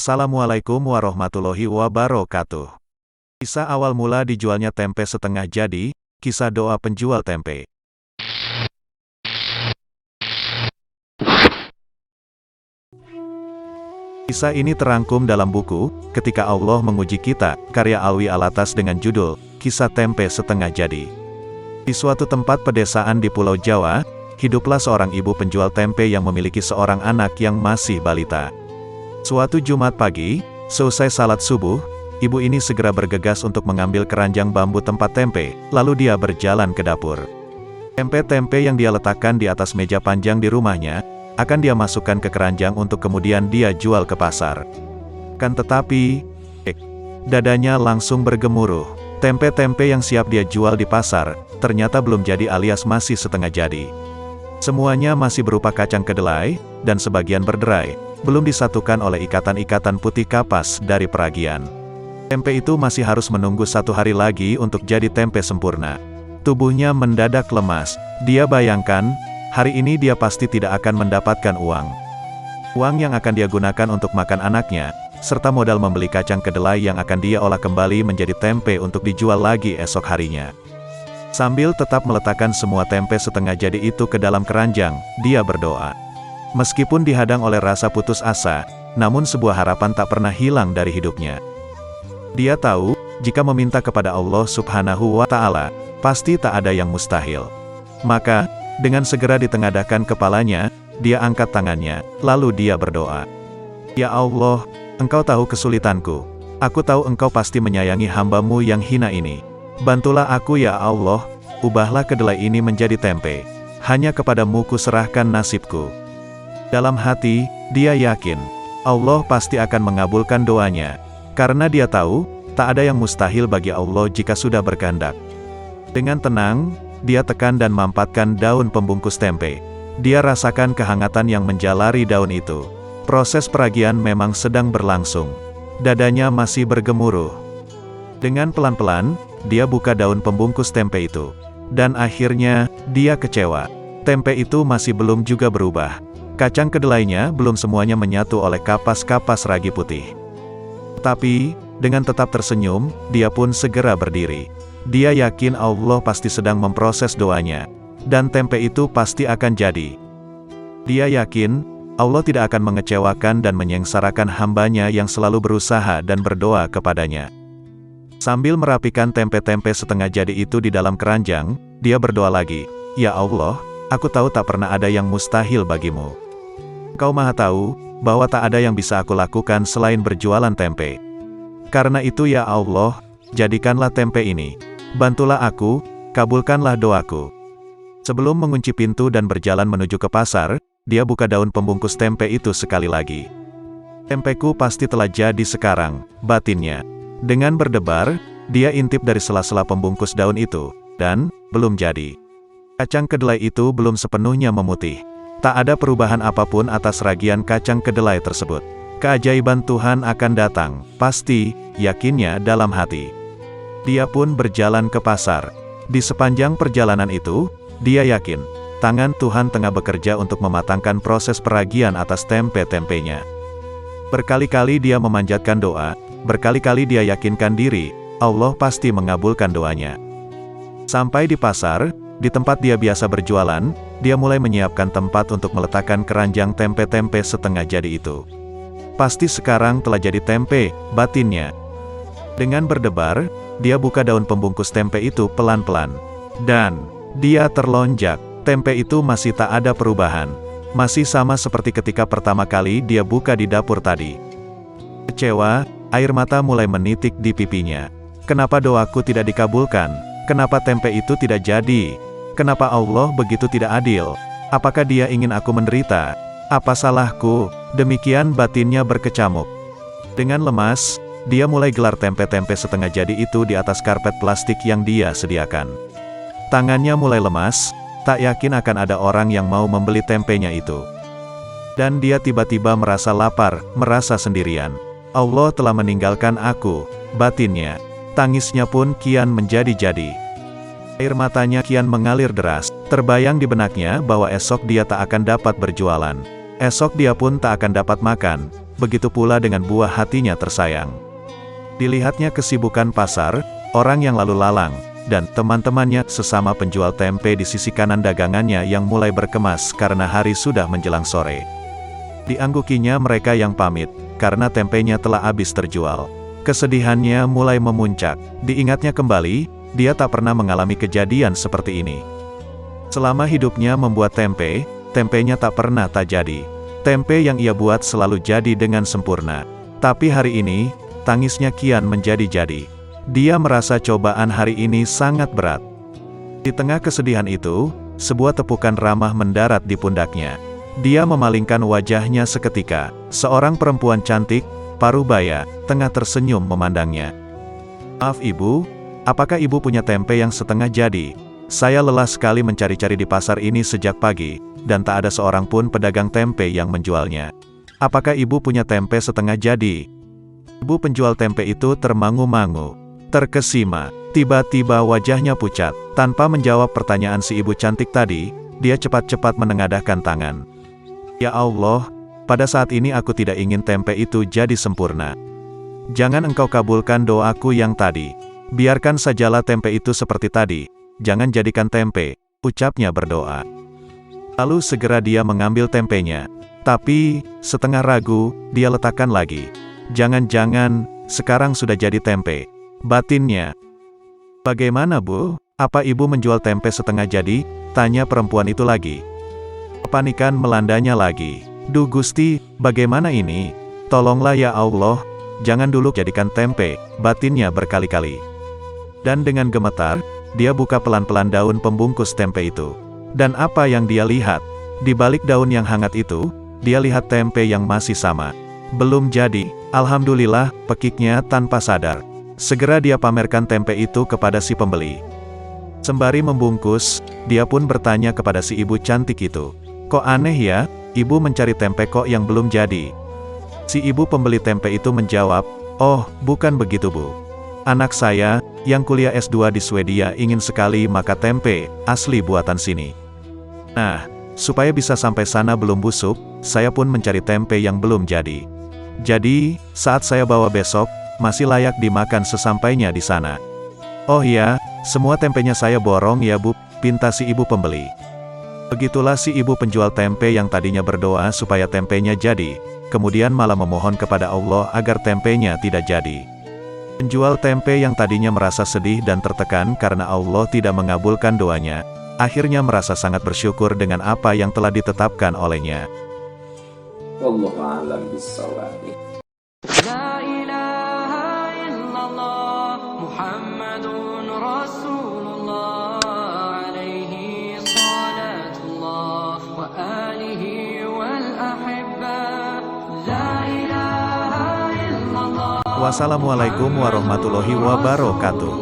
Assalamualaikum warahmatullahi wabarakatuh. Kisah awal mula dijualnya tempe setengah jadi, kisah doa penjual tempe. Kisah ini terangkum dalam buku, Ketika Allah Menguji Kita, karya Alwi Alatas dengan judul, Kisah Tempe Setengah Jadi. Di suatu tempat pedesaan di Pulau Jawa, hiduplah seorang ibu penjual tempe yang memiliki seorang anak yang masih balita. Suatu Jumat pagi, seusai salat subuh, ibu ini segera bergegas untuk mengambil keranjang bambu tempat tempe, lalu dia berjalan ke dapur. Tempe-tempe yang dia letakkan di atas meja panjang di rumahnya, akan dia masukkan ke keranjang untuk kemudian dia jual ke pasar. Kan tetapi, dadanya langsung bergemuruh. Tempe-tempe yang siap dia jual di pasar, ternyata belum jadi alias masih setengah jadi. Semuanya masih berupa kacang kedelai, dan sebagian berderai, belum disatukan oleh ikatan-ikatan putih kapas dari peragian. Tempe itu masih harus menunggu 1 hari lagi untuk jadi tempe sempurna. Tubuhnya mendadak lemas. Dia bayangkan, hari ini dia pasti tidak akan mendapatkan uang. Uang yang akan dia gunakan untuk makan anaknya, serta modal membeli kacang kedelai yang akan dia olah kembali menjadi tempe untuk dijual lagi esok harinya. Sambil tetap meletakkan semua tempe setengah jadi itu ke dalam keranjang, dia berdoa. Meskipun dihadang oleh rasa putus asa, namun sebuah harapan tak pernah hilang dari hidupnya. Dia tahu, jika meminta kepada Allah Subhanahu wa Ta'ala, pasti tak ada yang mustahil. Maka, dengan segera ditengadahkan kepalanya, dia angkat tangannya, lalu dia berdoa. Ya Allah, Engkau tahu kesulitanku. Aku tahu Engkau pasti menyayangi hamba-Mu yang hina ini. Bantulah aku ya Allah, ubahlah kedelai ini menjadi tempe. Hanya kepadamu kuserahkan nasibku. Dalam hati, dia yakin, Allah pasti akan mengabulkan doanya. Karena dia tahu, tak ada yang mustahil bagi Allah jika sudah berkehendak. Dengan tenang, dia tekan dan mampatkan daun pembungkus tempe. Dia rasakan kehangatan yang menjalari daun itu. Proses peragian memang sedang berlangsung. Dadanya masih bergemuruh. Dengan pelan-pelan, dia buka daun pembungkus tempe itu. Dan akhirnya, dia kecewa. Tempe itu masih belum juga berubah. Kacang kedelainya belum semuanya menyatu oleh kapas-kapas ragi putih. Tapi, dengan tetap tersenyum, dia pun segera berdiri. Dia yakin Allah pasti sedang memproses doanya. Dan tempe itu pasti akan jadi. Dia yakin, Allah tidak akan mengecewakan dan menyengsarakan hambanya yang selalu berusaha dan berdoa kepadanya. Sambil merapikan tempe-tempe setengah jadi itu di dalam keranjang, dia berdoa lagi, Ya Allah, aku tahu tak pernah ada yang mustahil bagimu. Engkau Maha tahu, bahwa tak ada yang bisa aku lakukan selain berjualan tempe. Karena itu ya Allah, jadikanlah tempe ini. Bantulah aku, kabulkanlah doaku. Sebelum mengunci pintu dan berjalan menuju ke pasar, dia buka daun pembungkus tempe itu sekali lagi. Tempeku pasti telah jadi sekarang, batinnya. Dengan berdebar, dia intip dari sela-sela pembungkus daun itu, dan belum jadi. Kacang kedelai itu belum sepenuhnya memutih. Tak ada perubahan apapun atas ragian kacang kedelai tersebut. Keajaiban Tuhan akan datang, pasti, yakinnya dalam hati. Dia pun berjalan ke pasar. Di sepanjang perjalanan itu, dia yakin, tangan Tuhan tengah bekerja untuk mematangkan proses peragian atas tempe-tempenya. Berkali-kali dia memanjatkan doa, berkali-kali dia yakinkan diri, Allah pasti mengabulkan doanya. Sampai di pasar, di tempat dia biasa berjualan, dia mulai menyiapkan tempat untuk meletakkan keranjang tempe-tempe setengah jadi itu. Pasti sekarang telah jadi tempe, batinnya. Dengan berdebar, dia buka daun pembungkus tempe itu pelan-pelan. Dan, dia terlonjak, tempe itu masih tak ada perubahan. Masih sama seperti ketika pertama kali dia buka di dapur tadi. Kecewa, air mata mulai menitik di pipinya. Kenapa doaku tidak dikabulkan? Kenapa tempe itu tidak jadi? Kenapa Allah begitu tidak adil? Apakah Dia ingin aku menderita? Apa salahku? Demikian batinnya berkecamuk. Dengan lemas, dia mulai gelar tempe-tempe setengah jadi itu di atas karpet plastik yang dia sediakan. Tangannya mulai lemas, tak yakin akan ada orang yang mau membeli tempenya itu. Dan dia tiba-tiba merasa lapar, merasa sendirian. Allah telah meninggalkan aku, batinnya. Tangisnya pun kian menjadi-jadi. Air matanya kian mengalir deras, terbayang di benaknya bahwa esok dia tak akan dapat berjualan. Esok dia pun tak akan dapat makan. begitu pula dengan buah hatinya tersayang. Dilihatnya kesibukan pasar, orang yang lalu lalang, dan teman-temannya sesama penjual tempe di sisi kanan dagangannya yang mulai berkemas karena hari sudah menjelang sore. Dianggukinya mereka yang pamit, karena tempenya telah habis terjual. Kesedihannya mulai memuncak. Diingatnya kembali, dia tak pernah mengalami kejadian seperti ini. Selama hidupnya membuat tempe, tempenya tak pernah tak jadi. Tempe yang ia buat selalu jadi dengan sempurna. Tapi hari ini, tangisnya kian menjadi-jadi. Dia merasa cobaan hari ini sangat berat. Di tengah kesedihan itu, sebuah tepukan ramah mendarat di pundaknya. Dia memalingkan wajahnya seketika. Seorang perempuan cantik, parubaya, tengah tersenyum memandangnya. "Maaf ibu, apakah ibu punya tempe yang setengah jadi? Saya lelah sekali mencari-cari di pasar ini sejak pagi, dan tak ada seorang pun pedagang tempe yang menjualnya. Apakah ibu punya tempe setengah jadi?" Ibu penjual tempe itu termangu-mangu, terkesima, tiba-tiba wajahnya pucat. Tanpa menjawab pertanyaan si ibu cantik tadi, dia cepat-cepat menengadahkan tangan. "Ya Allah, pada saat ini aku tidak ingin tempe itu jadi sempurna. Jangan engkau kabulkan doaku yang tadi. Biarkan sajalah tempe itu seperti tadi, jangan jadikan tempe," ucapnya berdoa. Lalu segera dia mengambil tempenya. Tapi, setengah ragu, dia letakkan lagi. "Jangan-jangan, sekarang sudah jadi tempe," batinnya. "Bagaimana Bu? Apa ibu menjual tempe setengah jadi?" tanya perempuan itu lagi. Kepanikan melandanya lagi. "Duh Gusti, bagaimana ini? Tolonglah ya Allah, jangan dulu jadikan tempe," batinnya berkali-kali. Dan dengan gemetar, dia buka pelan-pelan daun pembungkus tempe itu. Dan apa yang dia lihat? Di balik daun yang hangat itu, dia lihat tempe yang masih sama. "Belum jadi, alhamdulillah," pekiknya tanpa sadar. Segera dia pamerkan tempe itu kepada si pembeli. Sembari membungkus, dia pun bertanya kepada si ibu cantik itu, "Kok aneh ya? Ibu mencari tempe kok yang belum jadi?" Si ibu pembeli tempe itu menjawab, "Oh, bukan begitu Bu. Anak saya, yang kuliah S2 di Swedia ingin sekali makan tempe, asli buatan sini. Nah, supaya bisa sampai sana belum busuk, saya pun mencari tempe yang belum jadi. Jadi, saat saya bawa besok, masih layak dimakan sesampainya di sana." "Oh iya, semua tempenya saya borong ya Bu," pinta si ibu pembeli. Begitulah si ibu penjual tempe yang tadinya berdoa supaya tempenya jadi, kemudian malah memohon kepada Allah agar tempenya tidak jadi. Penjual tempe yang tadinya merasa sedih dan tertekan karena Allah tidak mengabulkan doanya, akhirnya merasa sangat bersyukur dengan apa yang telah ditetapkan olehnya. Wallahu a'lam bishawab. La ilaha illallah Muhammadun Rasulullah alaihi salatullah wa alihi wal ahibba. La ilaha illallah. Wassalamualaikum warahmatullahi wabarakatuh.